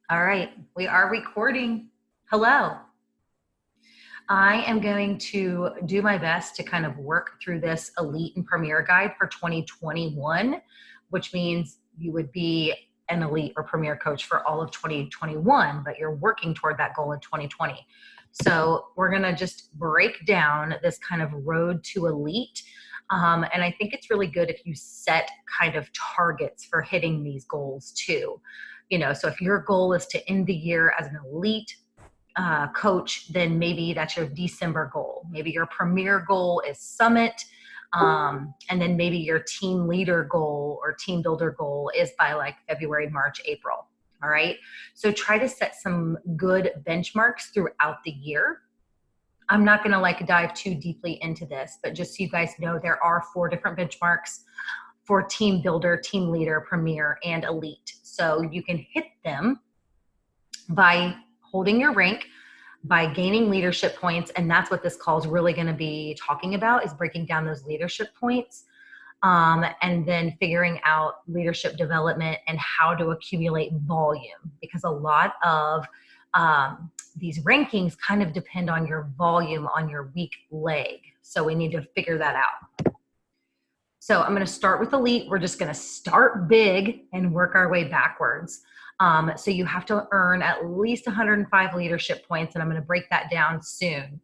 All right, we are recording. Hello. I am going to do my best to kind of work through this Elite and Premier guide for 2021, which means you would be an Elite or Premier coach for all of 2021, but you're working toward that goal in 2020. So we're going to just break down this kind of road to Elite. And I think it's really good if you set kind of targets for hitting these goals too. So if your goal is to end the year as an elite coach, then maybe that's your December goal. Maybe your premier goal is summit. And then maybe your team leader goal or team builder goal is by like February, March, April. All right. So try to set some good benchmarks throughout the year. I'm not going to dive too deeply into this, but just so you guys know, there are 4 different benchmarks for team builder, team leader, premier, and elite. So you can hit them by holding your rank, by gaining leadership points. And that's what this call is really going to be talking about, is breaking down those leadership points. And then figuring out leadership development and how to accumulate volume, because a lot of these rankings kind of depend on your volume on your weak leg. So we need to figure that out. So I'm going to start with elite. We're just going to start big and work our way backwards. So you have to earn at least 105 leadership points, and I'm going to break that down soon.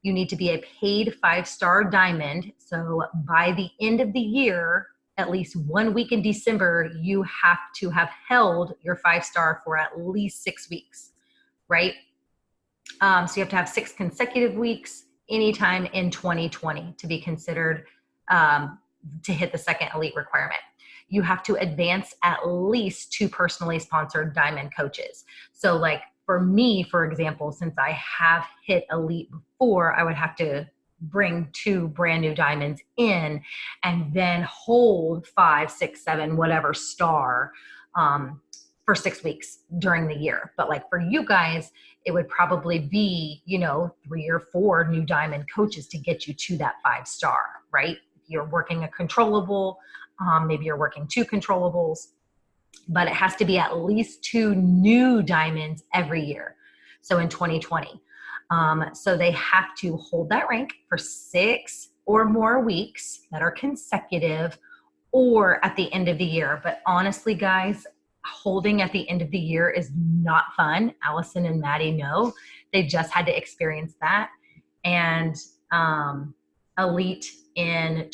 You need to be a paid 5-star diamond. So by the end of the year, at least 1 week in December, you have to have held your 5-star for at least 6 weeks, right? So you have to have 6 consecutive weeks anytime in 2020 to be considered to hit the second elite requirement. You have to advance at least 2 personally sponsored diamond coaches. So like for me, for example, since I have hit elite before, I would have to bring 2 brand new diamonds in and then hold 5, 6, 7, whatever star for 6 weeks during the year. But like for you guys, it would probably be, 3 or 4 new diamond coaches to get you to that 5-star, right? If you're working a controllable, maybe you're working 2 controllables, but it has to be at least 2 new diamonds every year. So in 2020. So they have to hold that rank for 6 or more weeks that are consecutive, or at the end of the year. But honestly, guys, holding at the end of the year is not fun. Allison and Maddie know. They just had to experience that. And elite in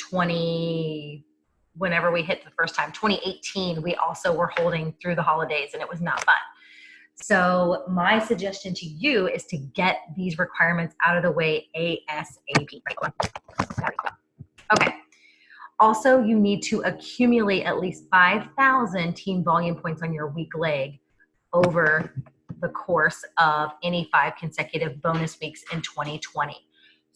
whenever we hit the first time, 2018, we also were holding through the holidays, and it was not fun. So my suggestion to you is to get these requirements out of the way ASAP. Okay. Also, you need to accumulate at least 5,000 team volume points on your weak leg over the course of any 5 consecutive bonus weeks in 2020.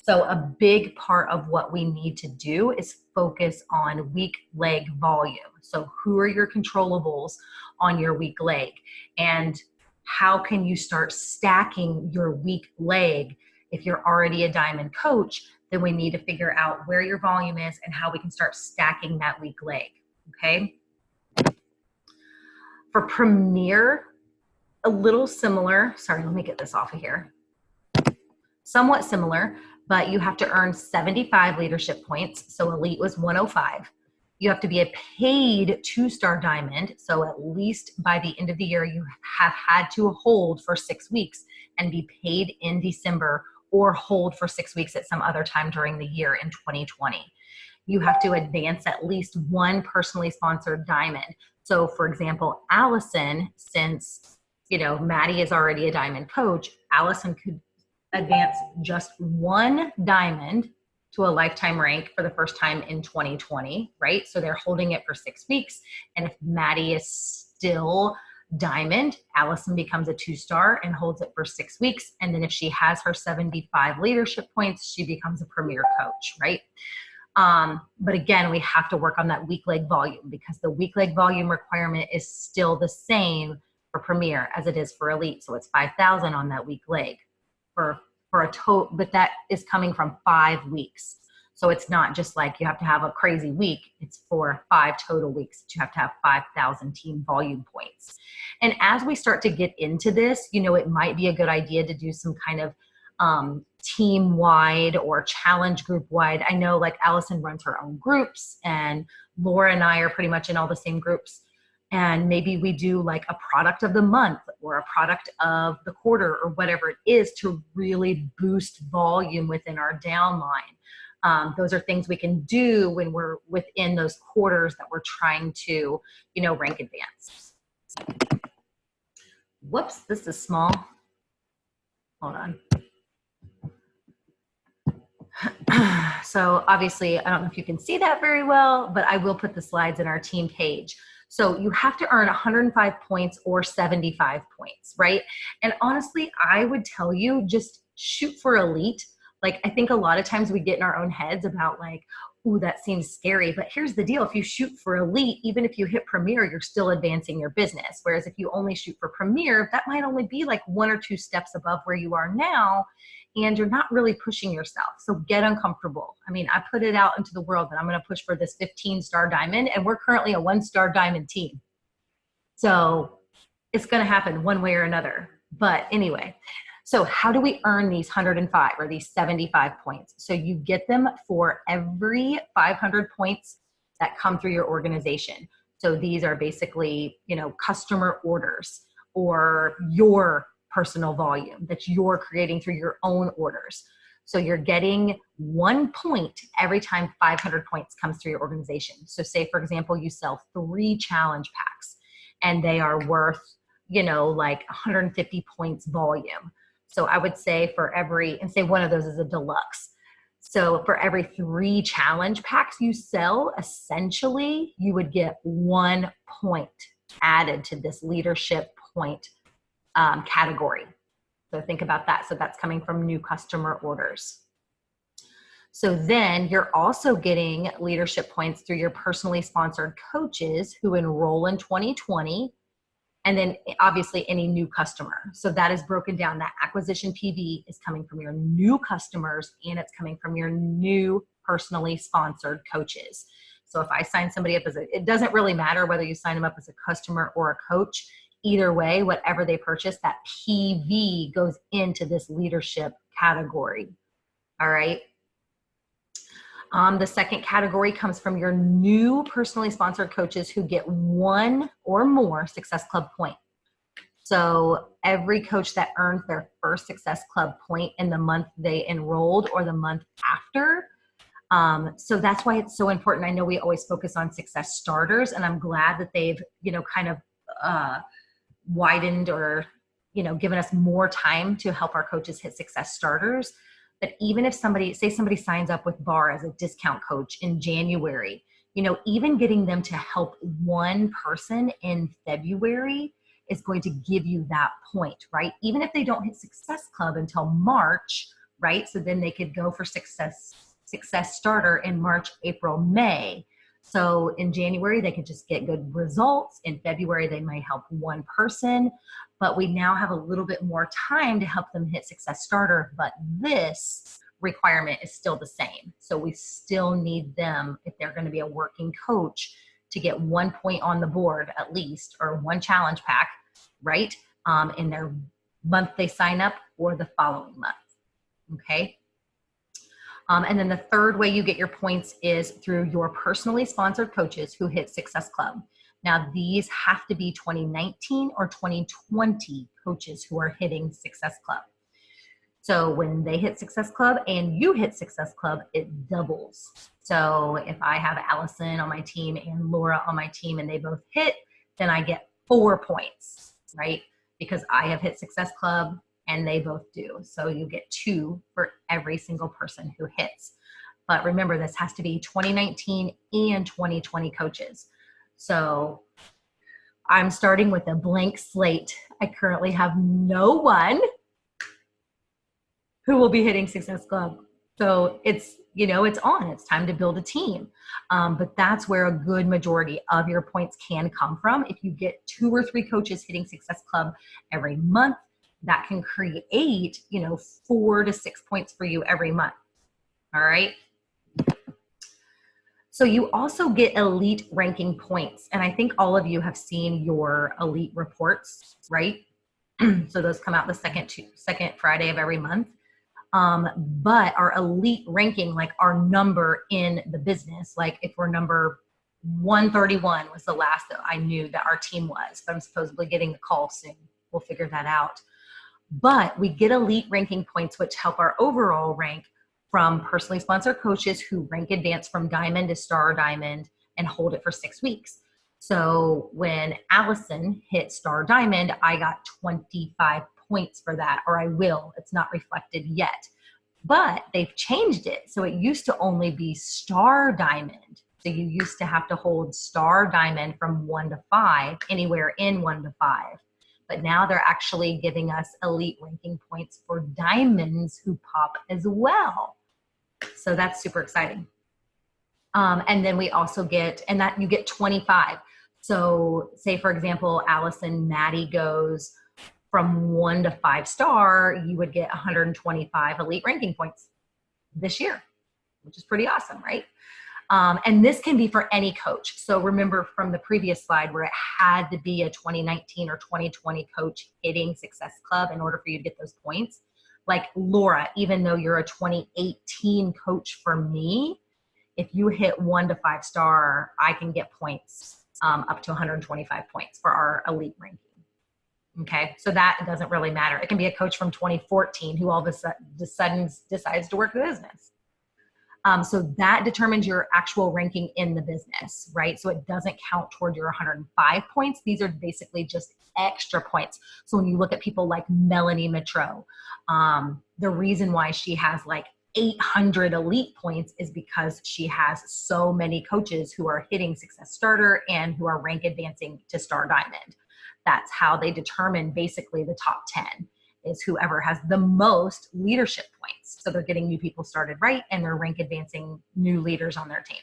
So a big part of what we need to do is focus on weak leg volume. So who are your controllables on your weak leg? And how can you start stacking your weak leg? If you're already a diamond coach, then we need to figure out where your volume is and how we can start stacking that weak leg, okay? For Premier, a little similar. Sorry, let me get this off of here. Somewhat similar, but you have to earn 75 leadership points. So elite was 105. You have to be a paid 2-star diamond. So at least by the end of the year, you have had to hold for 6 weeks and be paid in December, or hold for 6 weeks at some other time during the year in 2020. You have to advance at least 1 personally sponsored diamond. So for example, Allison, since, Maddie is already a diamond coach, Allison could advance just 1 diamond to a lifetime rank for the first time in 2020, right? So they're holding it for 6 weeks. And if Maddie is still diamond, Allison becomes a 2-star and holds it for 6 weeks. And then if she has her 75 leadership points, she becomes a premier coach, right? But again, we have to work on that weak leg volume, because the weak leg volume requirement is still the same for premier as it is for elite. So it's 5,000 on that weak leg for a total, but that is coming from 5 weeks. So it's not just like you have to have a crazy week. It's for 5 total weeks that you have to have 5,000 team volume points. And as we start to get into this, it might be a good idea to do some kind of team wide or challenge group wide. I know like Allison runs her own groups, and Laura and I are pretty much in all the same groups. And maybe we do like a product of the month or a product of the quarter or whatever it is to really boost volume within our downline. Those are things we can do when we're within those quarters that we're trying to, rank advance. Whoops, this is small. Hold on. So obviously, I don't know if you can see that very well, but I will put the slides in our team page. So you have to earn 105 points or 75 points, right? And honestly, I would tell you just shoot for elite. Like, I think a lot of times we get in our own heads about like, ooh, that seems scary. But here's the deal. If you shoot for elite, even if you hit premier, you're still advancing your business. Whereas if you only shoot for premier, that might only be like 1 or 2 steps above where you are now. And you're not really pushing yourself. So get uncomfortable. I mean, I put it out into the world that I'm going to push for this 15-star diamond, and we're currently a 1-star diamond team. So it's going to happen one way or another. But anyway, so how do we earn these 105 or these 75 points? So you get them for every 500 points that come through your organization. So these are basically, customer orders or your personal volume that you're creating through your own orders. So you're getting 1 point every time 500 points comes through your organization. So say, for example, you sell 3 challenge packs and they are worth, like 150 points volume. So I would say for every, and say one of those is a deluxe. So for every 3 challenge packs you sell, essentially you would get 1 point added to this leadership point category. So think about that. So that's coming from new customer orders. So then you're also getting leadership points through your personally sponsored coaches who enroll in 2020. And then obviously any new customer. So that is broken down. That acquisition PV is coming from your new customers and it's coming from your new personally sponsored coaches. So if I sign somebody up it doesn't really matter whether you sign them up as a customer or a coach. Either way, whatever they purchase, that PV goes into this leadership category. All right. The second category comes from your new personally sponsored coaches who get 1 or more Success Club point. So every coach that earns their first Success Club point in the month they enrolled or the month after. So that's why it's so important. I know we always focus on success starters, and I'm glad that they've, kind of widened or, given us more time to help our coaches hit success starters. But even if somebody signs up with BAR as a discount coach in January, even getting them to help 1 person in February is going to give you that point, right? Even if they don't hit Success Club until March, right? So then they could go for success starter in March, April, May. So in January, they could just get good results. In February, they might help 1 person, but we now have a little bit more time to help them hit success starter. But this requirement is still the same. So we still need them, if they're going to be a working coach, to get 1 point on the board at least, or 1 challenge pack, right? In their month they sign up or the following month. Okay. And then the third way you get your points is through your personally sponsored coaches who hit Success Club. Now, these have to be 2019 or 2020 coaches who are hitting Success Club. So when they hit Success Club and you hit Success Club, it doubles. So if I have Allison on my team and Laura on my team and they both hit, then I get 4 points, right? Because I have hit Success Club and they both do. So you get 2 for every single person who hits. But remember, this has to be 2019 and 2020 coaches. So I'm starting with a blank slate. I currently have no one who will be hitting Success Club. So it's, it's on. It's time to build a team. But that's where a good majority of your points can come from. If you get 2 or 3 coaches hitting Success Club every month, that can create, 4 to 6 points for you every month. All right. So you also get elite ranking points. And I think all of you have seen your elite reports, right? So those come out the second Friday of every month. But our elite ranking, like our number in the business, like if we're number 131 was the last that I knew that our team was, but I'm supposedly getting a call soon. We'll figure that out. But we get elite ranking points, which help our overall rank from personally sponsored coaches who rank advance from diamond to star diamond and hold it for 6 weeks. So when Allison hit star diamond, I got 25 points for that, or I will. It's not reflected yet. But they've changed it. So it used to only be star diamond. So you used to have to hold star diamond from 1 to 5, anywhere in 1 to 5. But now they're actually giving us elite ranking points for diamonds who pop as well. So that's super exciting. And then we also get, and that you get 25. So say, for example, Allison Maddie goes from 1 to 5 star, you would get 125 elite ranking points this year, which is pretty awesome, right? And this can be for any coach. So remember from the previous slide where it had to be a 2019 or 2020 coach hitting Success Club in order for you to get those points. Like Laura, even though you're a 2018 coach for me, if you hit 1 to 5 star, I can get points up to 125 points for our elite ranking. Okay, so that doesn't really matter. It can be a coach from 2014 who all of a sudden decides to work the business. So that determines your actual ranking in the business, right? So it doesn't count toward your 105 points. These are basically just extra points. So when you look at people like Melanie Mitro, the reason why she has like 800 elite points is because she has so many coaches who are hitting Success Starter and who are rank advancing to Star Diamond. That's how they determine basically the top 10 is whoever has the most leadership points. So they're getting new people started right and they're rank advancing new leaders on their team.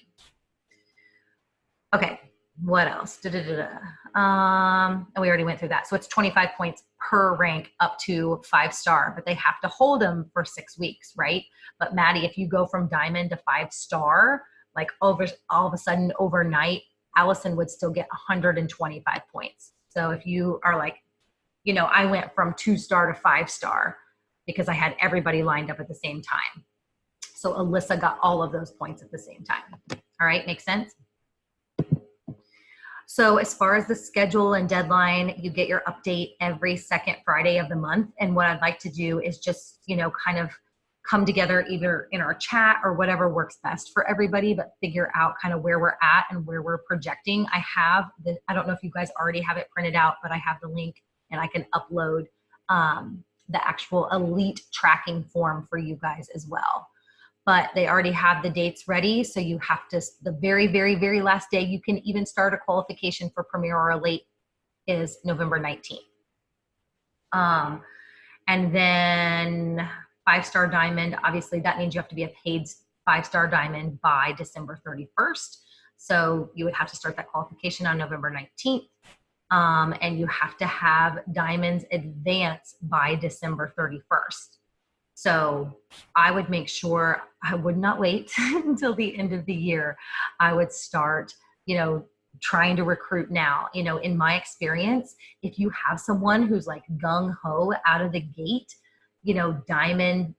Okay, what else? And we already went through that. So it's 25 points per rank up to 5 star, but they have to hold them for 6 weeks, right? But Maddie, if you go from diamond to 5 star, like all of a sudden overnight, Allison would still get 125 points. So if you are like, you know, I went from 2 star to 5 star because I had everybody lined up at the same time. So Alyssa got all of those points at the same time. All right, makes sense? So as far as the schedule and deadline, you get your update every second Friday of the month. And what I'd like to do is just, you know, kind of come together either in our chat or whatever works best for everybody, but figure out kind of where we're at and where we're projecting. I don't know if you guys already have it printed out, but I have the link and I can upload the actual elite tracking form for you guys as well. But they already have the dates ready. So you have to, the very, very, very last day you can even start a qualification for Premier or Elite is November 19th. And then 5-star diamond, obviously that means you have to be a paid 5-star diamond by December 31st. So you would have to start that qualification on November 19th. And you have to have diamonds advance by December 31st. So I would make sure I would not wait until the end of the year. I would start, you know, trying to recruit now. You know, in my experience, if you have someone who's like gung-ho out of the gate, you know, diamond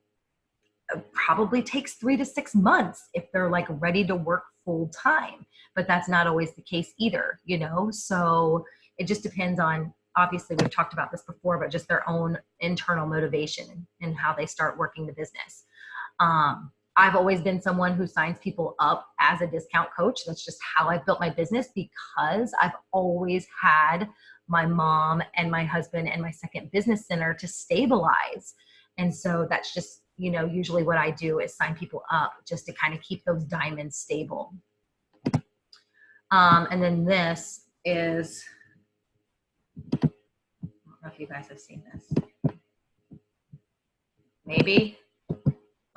probably takes 3 to 6 months if they're like ready to work full time, but that's not always the case either, you know? So it just depends on, obviously we've talked about this before, but just their own internal motivation and how they start working the business. I've always been someone who signs people up as a discount coach. That's just how I've built my business because I've always had my mom and my husband and my second business center to stabilize. And so that's just, you know, usually what I do is sign people up just to kind of keep those diamonds stable. And then this is, I don't know if you guys have seen this. Maybe.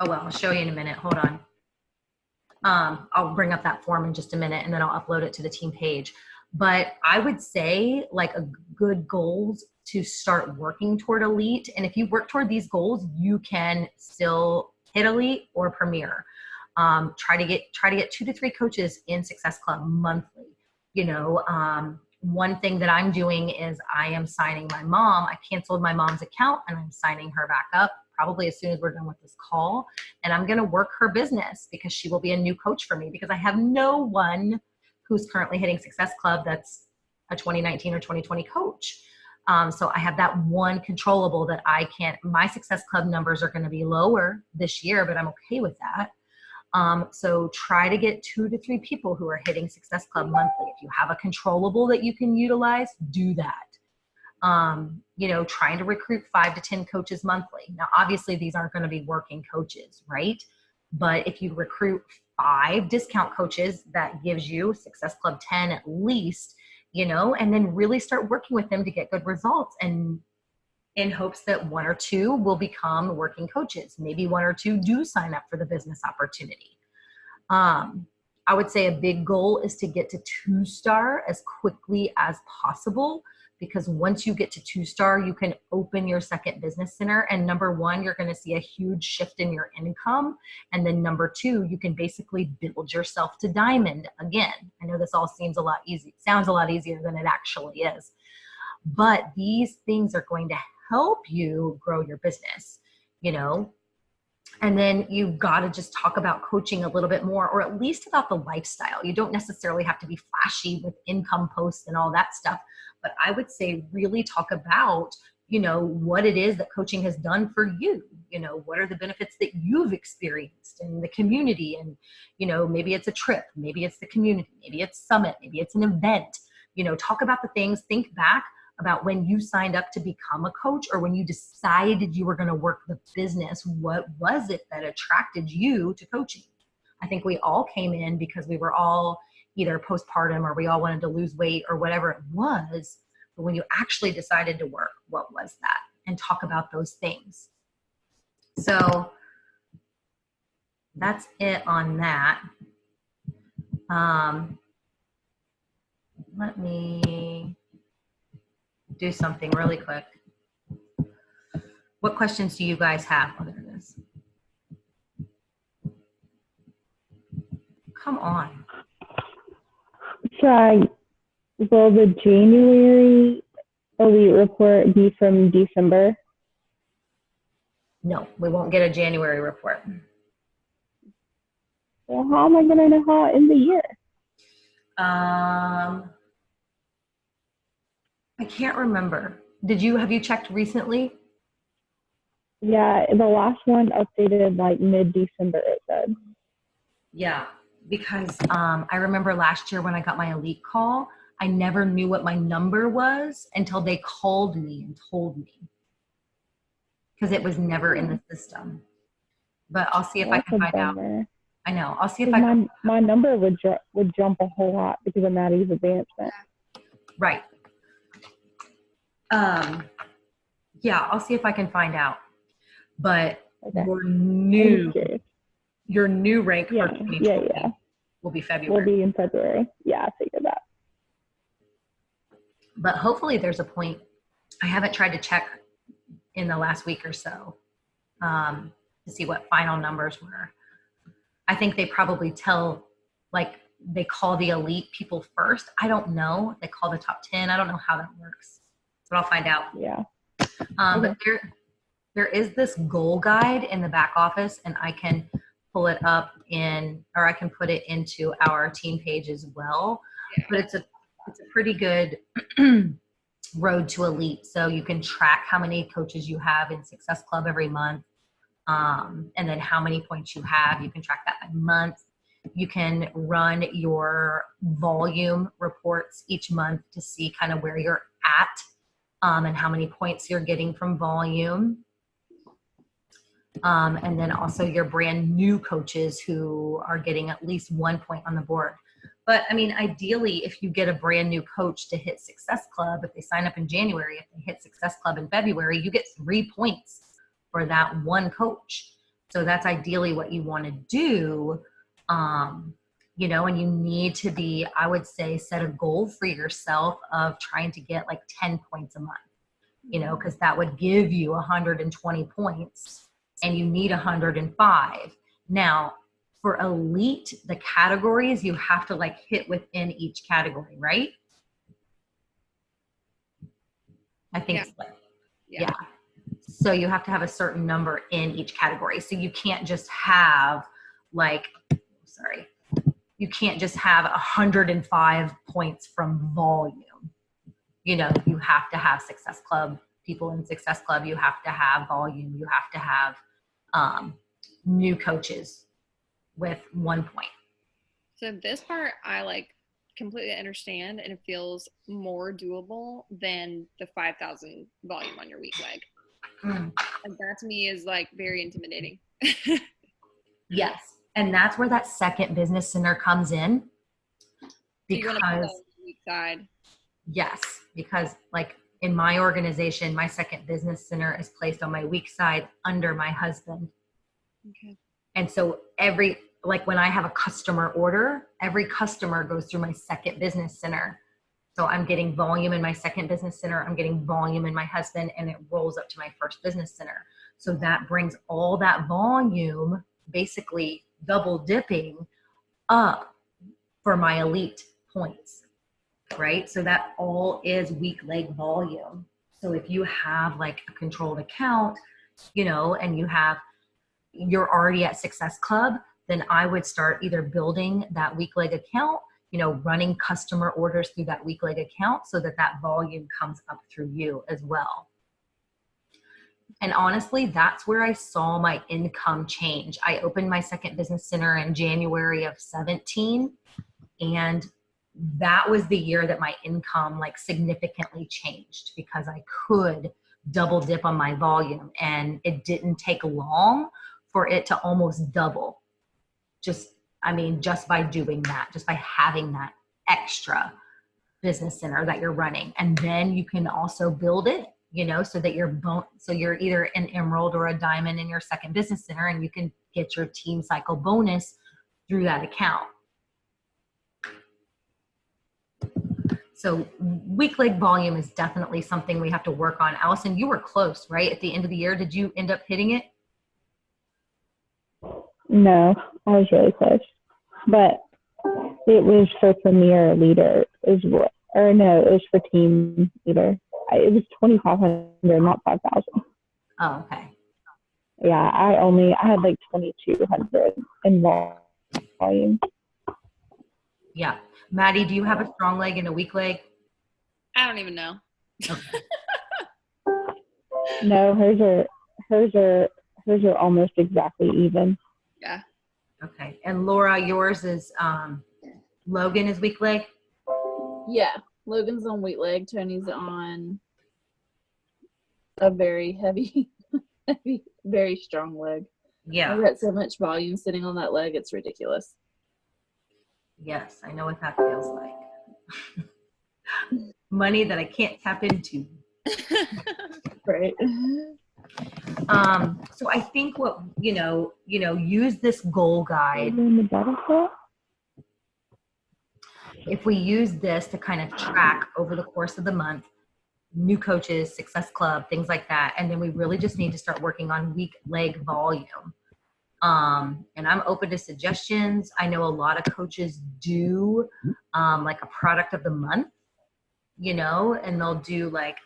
Oh, well, I'll show you in a minute. Hold on. I'll bring up that form in just a minute and then I'll upload it to the team page. But I would say like a good goals to start working toward elite. And if you work toward these goals, you can still hit elite or premier. Try to get 2 to 3 coaches in Success Club monthly. One thing that I'm doing is I am signing my mom. I canceled my mom's account and I'm signing her back up probably as soon as we're done with this call. And I'm going to work her business because she will be a new coach for me, because I have no one who's currently hitting Success Club that's a 2019 or 2020 coach. So I have that one controllable that I can't. My Success Club numbers are going to be lower this year, but I'm okay with that. So try to get 2 to 3 people who are hitting Success Club monthly. If you have a controllable that you can utilize, do that. Trying to recruit 5 to 10 coaches monthly. Now, obviously these aren't going to be working coaches, right? But if you recruit 5 discount coaches, that gives you Success Club 10 at least, and then really start working with them to get good results, and in hopes that 1 or 2 will become working coaches. Maybe 1 or 2 do sign up for the business opportunity. I would say a big goal is to get to 2-star as quickly as possible, because once you get to 2-star, you can open your second business center. And number 1, you're going to see a huge shift in your income. And then number 2, you can basically build yourself to diamond again. I know this all sounds a lot easier than it actually is. But these things are going to help you grow your business, and then you've got to just talk about coaching a little bit more, or at least about the lifestyle. You don't necessarily have to be flashy with income posts and all that stuff, but I would say really talk about, what it is that coaching has done for you. What are the benefits that you've experienced in the community? And, maybe it's a trip, maybe it's the community, maybe it's summit, maybe it's an event. Talk about the things, think back about when you signed up to become a coach, or when you decided you were going to work the business. What was it that attracted you to coaching? I think we all came in because we were all either postpartum, or we all wanted to lose weight, or whatever it was. But when you actually decided to work, what was that? And talk about those things. So that's it on that. Let me do something really quick. What questions do you guys have? Oh, there it is. Come on. So, will the January elite report be from December? No, we won't get a January report. Well, how am I going to know how I end the year? I can't remember. Have you checked recently? Yeah, the last one updated like mid-December, it said. Yeah, because I remember last year when I got my elite call, I never knew what my number was until they called me and told me, because it was never in the system. But I'll see if I can find out. I know. I'll see if I can. My number would jump a whole lot because of Maddie's advancement. Right. Yeah, I'll see if I can find out. But okay. Your new rank for 2020 will be February. Will be in February. Yeah, I figured that. But hopefully there's a point. I haven't tried to check in the last week or so to see what final numbers were. I think they probably they call the elite people first. I don't know. They call the top 10. I don't know how that works, but I'll find out. Yeah. But there is this goal guide in the back office, and I can pull it up or I can put it into our team page as well. Yeah. But it's a pretty good road to elite. So you can track how many coaches you have in Success Club every month. And then how many points you have. You can track that by month. You can run your volume reports each month to see kind of where you're at and how many points you're getting from volume. And then also your brand new coaches who are getting at least 1 point on the board. But I mean, ideally, if you get a brand new coach to hit Success Club, if they sign up in January, if they hit Success Club in February, you get 3 points for that one coach. So that's ideally what you want to do. And you need to be, I would say, set a goal for yourself of trying to get like 10 points a month, because that would give you 120 points and you need 105. Now, For elite, the categories, you have to like hit within each category, right? I think Yeah. yeah. So you have to have a certain number in each category. So you can't just have like, sorry, you can't just have 105 points from volume. You know, you have to have Success Club people in Success Club. You have to have volume. You have to have new coaches with 1 point. So this part I like completely understand, and it feels more doable than the 5,000 volume on your weak leg. And that to me is like very intimidating. Yes. And that's where that second business center comes in. Because so weak side. Yes, because like in my organization, my second business center is placed on my weak side under my husband. Okay. And so like when I have a customer order, every customer goes through my second business center. So I'm getting volume in my second business center, I'm getting volume in my husband, and it rolls up to my first business center. So that brings all that volume, basically double dipping up for my elite points, right? So that all is weak leg volume. So if you have like a controlled account, you know, and you're already at Success Club, then I would start either building that weak leg account, you know, running customer orders through that weak leg account so that that volume comes up through you as well. And honestly, that's where I saw my income change. I opened my second business center in January of 17, and that was the year that my income like significantly changed because I could double dip on my volume, and it didn't take long for it to almost double. Just by doing that, just by having that extra business center that you're running. And then you can also build it, you know, so that you're either an emerald or a diamond in your second business center, and you can get your team cycle bonus through that account. So weak leg volume is definitely something we have to work on. Allison, you were close, right? At the end of the year, did you end up hitting it? No, I was really close. But it was for Premier Leader is what, or no, it was for Team Leader. It was 2,500, not 5,000. Oh, okay. Yeah, I had like 2,200 in volume. Yeah. Maddie, do you have a strong leg and a weak leg? I don't even know. Okay. No, hers are almost exactly even. Yeah. Okay. And Laura, yours is Logan is weak leg? Yeah. Logan's on weak leg. Tony's on a very heavy, very strong leg. Yeah. I've got so much volume sitting on that leg, it's ridiculous. Yes, I know what that feels like. Money that I can't tap into. Right. So I think what, use this goal guide. If we use this to kind of track over the course of the month, new coaches, Success Club, things like that. And then we really just need to start working on weak leg volume. And I'm open to suggestions. I know a lot of coaches do like a product of the month, and they'll do like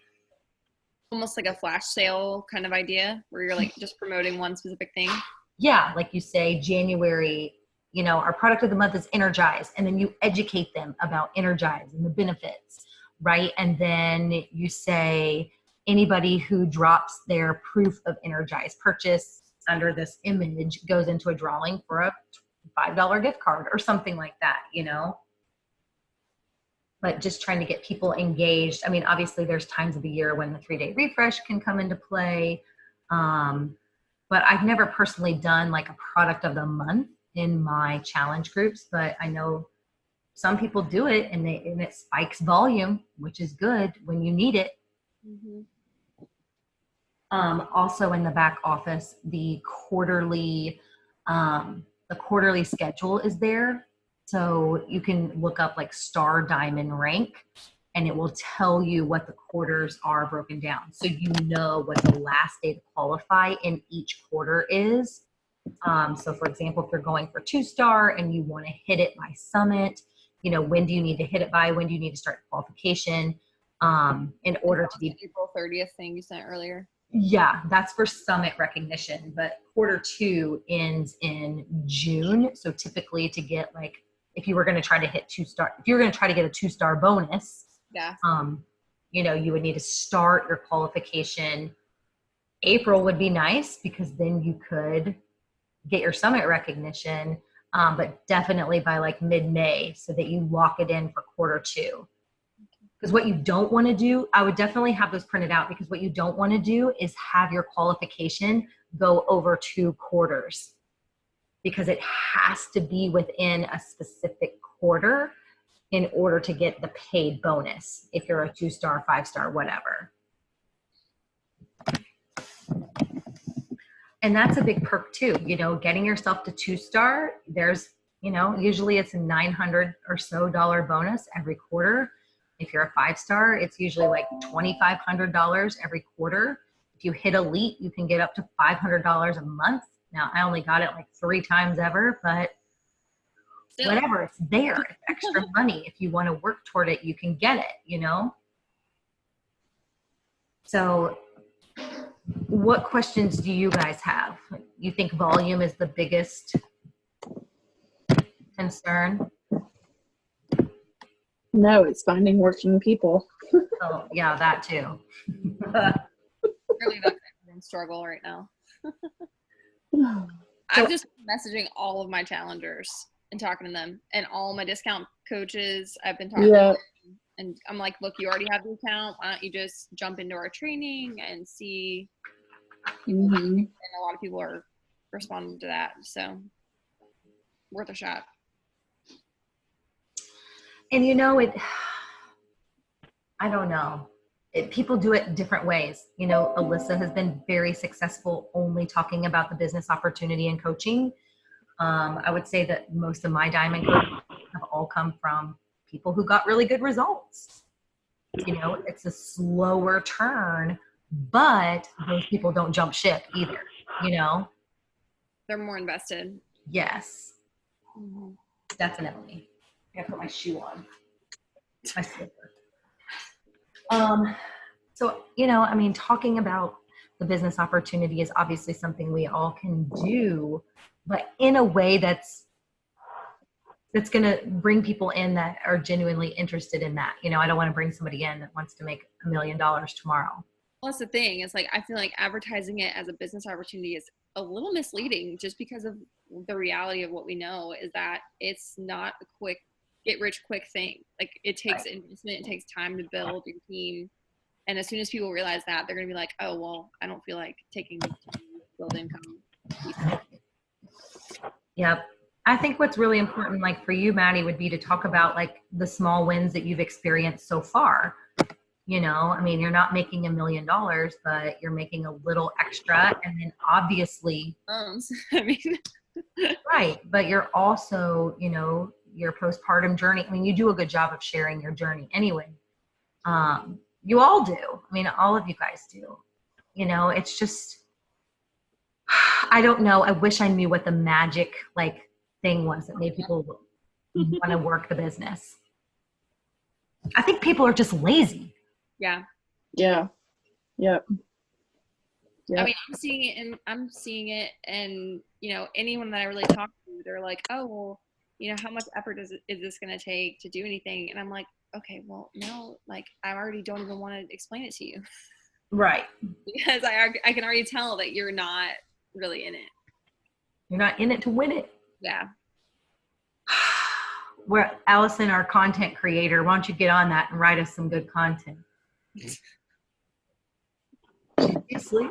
almost like a flash sale kind of idea where you're like just promoting one specific thing. Yeah, like you say, January, our product of the month is Energize, and then you educate them about Energize and the benefits, right? And then you say anybody who drops their proof of Energize purchase under this image goes into a drawing for a $5 gift card or something like that, But just trying to get people engaged. I mean, obviously there's times of the year when the 3-day refresh can come into play. But I've never personally done like a product of the month in my challenge groups, but I know some people do it and it spikes volume, which is good when you need it. Mm-hmm. Also in the back office, the quarterly schedule is there. So you can look up like star diamond rank and it will tell you what the quarters are broken down. So you know what the last day to qualify in each quarter is. So for example, if you're going for 2-star and you want to hit it by summit, when do you need to hit it by? When do you need to start qualification in order to be April 30th thing you sent earlier? Yeah, that's for summit recognition, but quarter 2 ends in June. So typically to get if you were going to try to hit 2-star, if you were going to try to get a 2-star bonus, yeah, you would need to start your qualification. April would be nice because then you could get your summit recognition, but definitely by mid-May so that you lock it in for quarter 2. Because what you don't want to do, I would definitely have those printed out, because what you don't want to do is have your qualification go over 2 quarters, because it has to be within a specific quarter in order to get the paid bonus if you're a 2-star, 5-star, whatever. And that's a big perk too, getting yourself to 2-star. There's, usually it's a $900 or so bonus every quarter. If you're a 5-star, it's usually $2,500 every quarter. If you hit elite, you can get up to $500 a month. Now, I only got it 3 times ever, but whatever, it's there. It's extra money. If you want to work toward it, you can get it, So what questions do you guys have? You think volume is the biggest concern? No, it's finding working people. Oh, yeah, that too. Really, that's a struggle right now. I'm just messaging all of my challengers and talking to them, and all my discount coaches I've been talking to. And I'm like, look, you already have the account. Why don't you just jump into our training and see? And a lot of people are responding to that. So worth a shot. And I don't know. People do it different ways. Alyssa has been very successful only talking about the business opportunity and coaching. I would say that most of my diamond coaches have all come from people who got really good results. It's a slower turn, but those people don't jump ship either, They're more invested. Yes. Definitely. I gotta put my shoe on. My slipper. So, talking about the business opportunity is obviously something we all can do, but in a way that's going to bring people in that are genuinely interested in that. I don't want to bring somebody in that wants to make $1 million tomorrow. Well, that's the thing. It's I feel like advertising it as a business opportunity is a little misleading, just because of the reality of what we know is that it's not a quick get rich quick thing. It takes investment, it takes time to build your team. And as soon as people realize that, they're going to be like, oh, well, I don't feel like taking the time to build income. Yep. I think what's really important, for you, Maddie, would be to talk about the small wins that you've experienced so far. You're not making $1 million, but you're making a little extra. And then obviously, right. But you're also, your postpartum journey. You do a good job of sharing your journey anyway. You all do. All of you guys do. It's just, I don't know. I wish I knew what the magic thing was that made people want to work the business. I think people are just lazy. Yeah. Yeah. Yep. I'm seeing it and anyone that I really talk to, they're like, oh, well, how much effort is this going to take to do anything? And I'm like, okay, well, no, I already don't even want to explain it to you. Right. Because I can already tell that you're not really in it. You're not in it to win it. Yeah. We're Allison, our content creator. Why don't you get on that and write us some good content? She's asleep.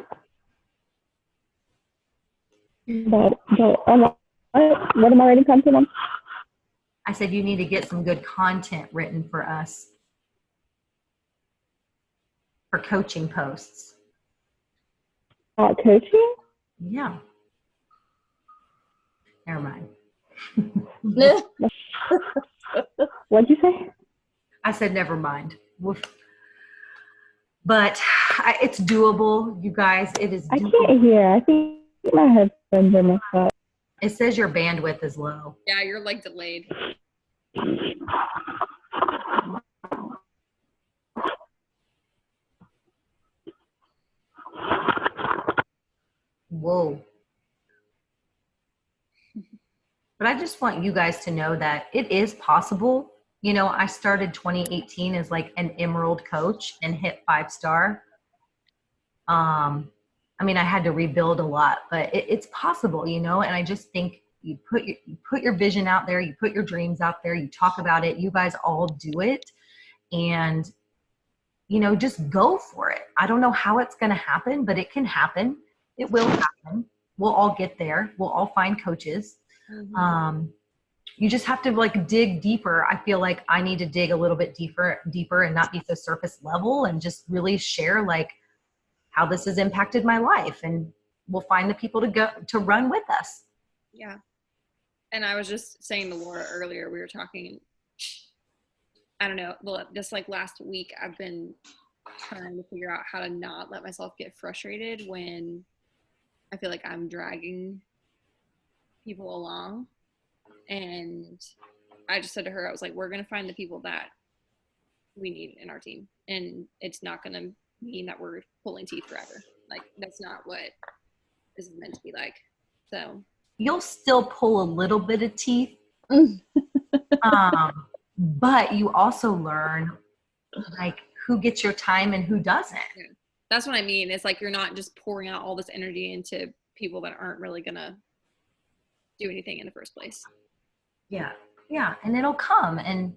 What am I writing content on? I said you need to get some good content written for us for coaching posts. Coaching? Yeah. Never mind. What'd you say? I said never mind. Woof. But it's doable, you guys. It is doable. I can't hear. I think My headphones are messed up. It says your bandwidth is low. Yeah, you're like delayed. Whoa. But I just want you guys to know that it is possible. You know, I started 2018 as like an emerald coach and hit 5-star. I mean, I had to rebuild a lot, but it's possible, you know, and I just think you put your vision out there, you put your dreams out there, you talk about it, you guys all do it, and you know, just go for it. I don't know how it's going to happen, but it can happen. It will happen. We'll all get there. We'll all find coaches. Mm-hmm. You just have to like dig deeper. I feel like I need to dig a little bit deeper and not be so surface level and just really share like how this has impacted my life, and we'll find the people to run with us. Yeah. And I was just saying to Laura earlier, we were talking, I don't know, just like last week, I've been trying to figure out how to not let myself get frustrated when I feel like I'm dragging people along. And I just said to her, I was like, we're going to find the people that we need in our team. And it's not going to mean that we're pulling teeth forever. Like, that's not what this is meant to be like. So you'll still pull a little bit of teeth. But you also learn like who gets your time and who doesn't. Yeah. That's what I mean. It's like you're not just pouring out all this energy into people that aren't really going to do anything in the first place. Yeah. And it'll come. And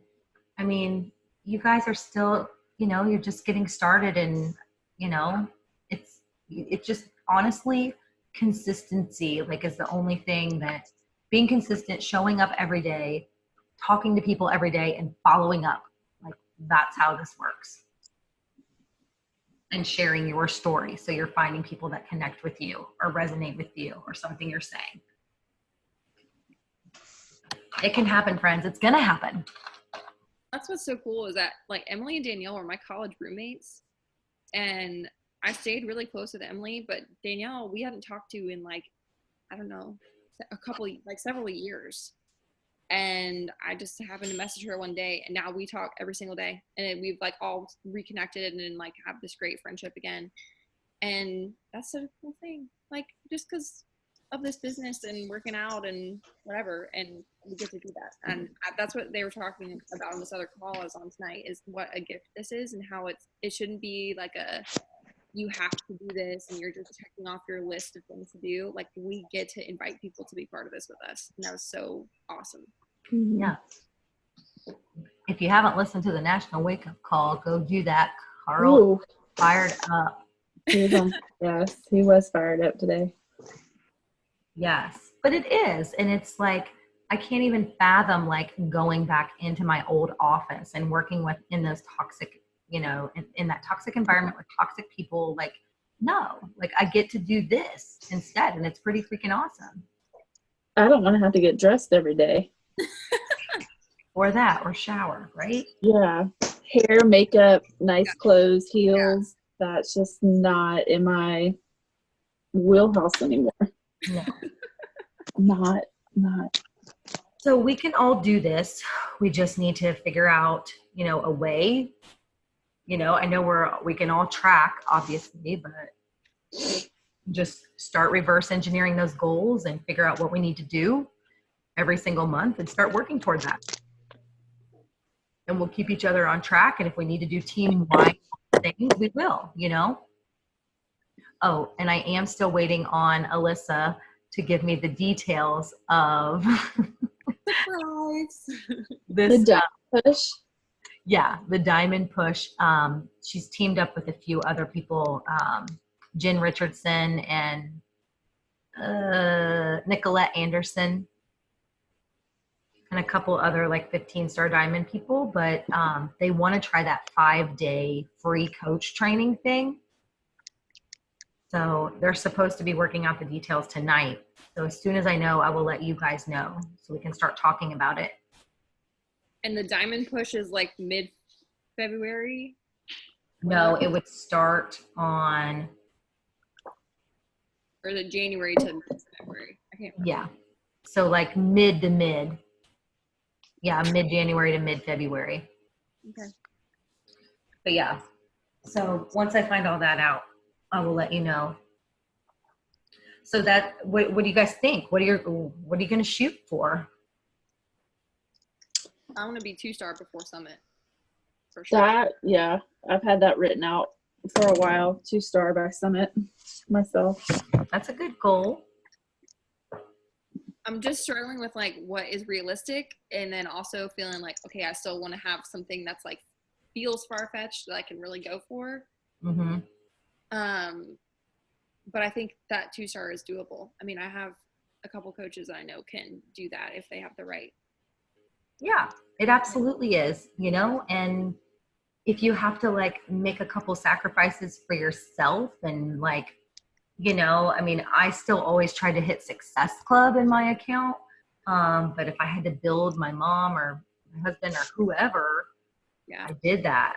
I mean, you guys are still, you know, you're just getting started, and, you know, it's just honestly consistency, like, is the only thing that being consistent, showing up every day, talking to people every day, and following up. Like, that's how this works. And sharing your story. So you're finding people that connect with you or resonate with you or something you're saying. It can happen, friends. It's going to happen. That's what's so cool is that like Emily and Danielle were my college roommates, and I stayed really close with Emily, but Danielle we hadn't talked to in like, I don't know, several years. And I just happened to message her one day, and now we talk every single day, and we've like all reconnected and like have this great friendship again. And that's such a cool thing. Like, just because of this business and working out and whatever, and we get to do that. And that's what they were talking about on this other call I was on tonight, is what a gift this is, and how it shouldn't be like you have to do this and you're just checking off your list of things to do. Like, we get to invite people to be part of this with us, and that was so awesome. Yeah. If you haven't listened to the National Wake Up Call, go do that. Carl fired up. Yes, he was fired up today. Yes, but it is. And it's like, I can't even fathom like going back into my old office and working in those toxic, you know, in that toxic environment with toxic people. Like, no, like I get to do this instead. And it's pretty freaking awesome. I don't want to have to get dressed every day. Or that, or shower, right? Yeah. Hair, makeup, nice clothes, heels. Yeah. That's just not in my wheelhouse anymore. No. Not. So we can all do this. We just need to figure out, you know, a way. You know, I know we can all track, obviously, but just start reverse engineering those goals and figure out what we need to do every single month and start working toward that. And we'll keep each other on track. And if we need to do team-wide things, we will, you know. Oh, and I am still waiting on Alyssa to give me the details of surprise. This the push. Yeah, the diamond push. She's teamed up with a few other people, Jen Richardson and Nicolette Anderson, and a couple other like 15-star diamond people. But they want to try that 5-day free coach training thing. So they're supposed to be working out the details tonight. So as soon as I know, I will let you guys know so we can start talking about it. And the diamond push is like mid-February? No, it would start on Or the January to February. I can't remember. Yeah. So like mid to mid. Yeah, mid-January to mid-February. Okay. But yeah. So once I find all that out, I will let you know. So that what do you guys think? What are you going to shoot for? I want to be 2-star before Summit. For sure. That, yeah, I've had that written out for a while. 2-star by Summit myself. That's a good goal. I'm just struggling with like what is realistic, and then also feeling like, okay, I still want to have something that's like feels far-fetched that I can really go for. Mm-hmm. But I think that 2-star is doable. I mean, I have a couple coaches I know can do that if they have the right. Yeah, it absolutely is, you know, and if you have to like make a couple sacrifices for yourself and like, you know, I mean, I still always try to hit Success Club in my account. But if I had to build my mom or my husband or whoever, Yeah. I did that.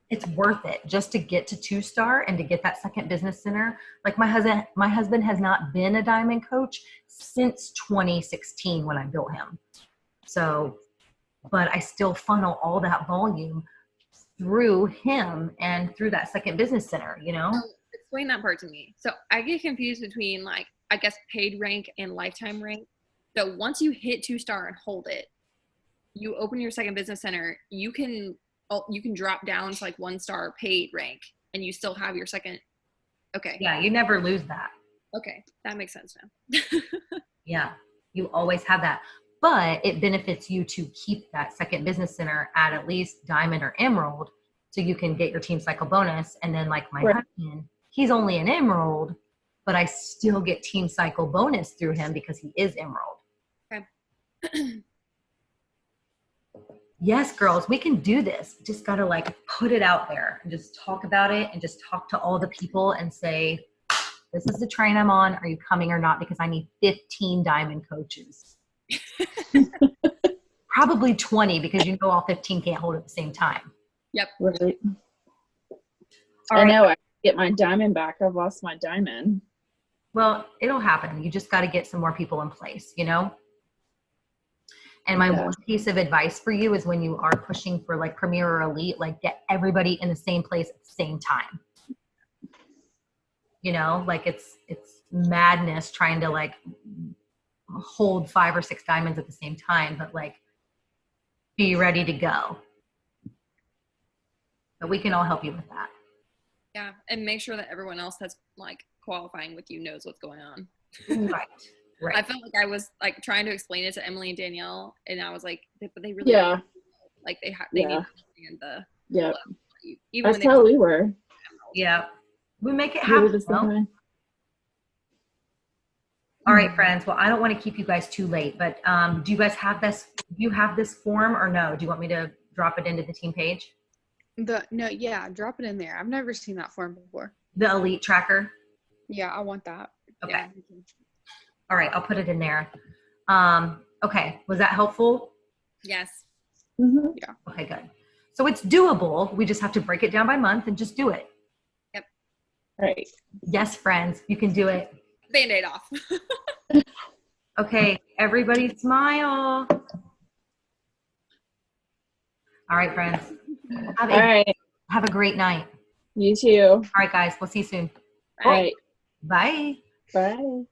It's worth it just to get to 2-star and to get that second business center. Like my husband has not been a diamond coach since 2016 when I built him. So, but I still funnel all that volume through him and through that second business center, you know? So explain that part to me. So I get confused between like, I guess paid rank and lifetime rank. So once you hit 2-star and hold it, you open your second business center, you can drop down to like 1-star paid rank and you still have your second. Okay. Yeah, you never lose that. Okay. That makes sense now. Yeah, you always have that. But it benefits you to keep that second business center at least diamond or emerald so you can get your team cycle bonus. And then like my husband, he's only an emerald, but I still get team cycle bonus through him because he is emerald. Okay. Yes, girls, we can do this. Just got to like put it out there and just talk about it and just talk to all the people and say, this is the train I'm on. Are you coming or not? Because I need 15 diamond coaches. Probably 20 because you know all 15 can't hold at the same time. Yep. Right. All I right. know. I get my diamond back. I've lost my diamond. Well, it'll happen. You just got to get some more people in place, you know? And my one piece of advice for you is when you are pushing for like Premier or Elite, like get everybody in the same place at the same time. You know, like it's madness trying to like hold 5 or 6 diamonds at the same time, but like be ready to go. But we can all help you with that. Yeah. And make sure that everyone else that's like qualifying with you knows what's going on. Right. Right. I felt like I was like trying to explain it to Emily and Danielle, and I was like, but they really like they need to understand the even that's how we were. Yeah, we make it happen. All right, friends. Well, I don't want to keep you guys too late, but do you guys have this? Do you have this form or no? Do you want me to drop it into the team page? Drop it in there. I've never seen that form before. The Elite Tracker. Yeah, I want that. Okay. Yeah. All right, I'll put it in there. Okay, was that helpful? Yes. Mm-hmm. Yeah. Okay, good. So it's doable. We just have to break it down by month and just do it. Yep. Right. Yes, friends, you can do it. Band-Aid off. Okay, everybody smile. All right, friends. Have a great night. You too. All right, guys, we'll see you soon. All right. Bye. Bye.